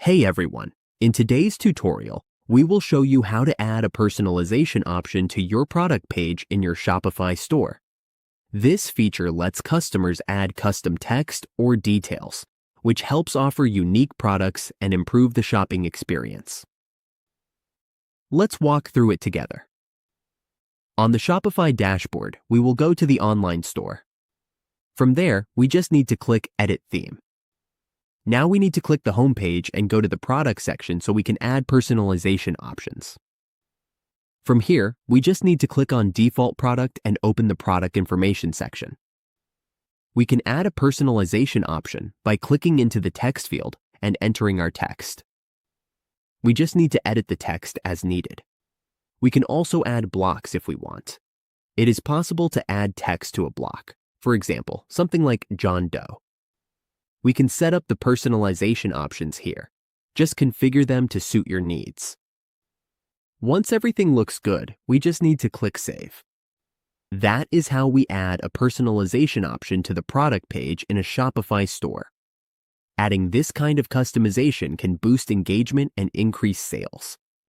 Hey everyone, in today's tutorial, we will show you how to add a personalization option to your product page in your Shopify store. This feature lets customers add custom text or details, which helps offer unique products and improve the shopping experience. Let's walk through it together. On the Shopify dashboard, we will go to the online store. From there, we just need to click Edit Theme. Now we need to click the home page and go to the product section so we can add personalization options. From here, we just need to click on Default Product and open the product information section. We can add a personalization option by clicking into the text field and entering our text. We just need to edit the text as needed. We can also add blocks if we want. It is possible to add text to a block. For example, something like John Doe. We can set up the personalization options here. Just configure them to suit your needs. Once everything looks good, we just need to click Save. That is how we add a personalization option to the product page in a Shopify store. Adding this kind of customization can boost engagement and increase sales.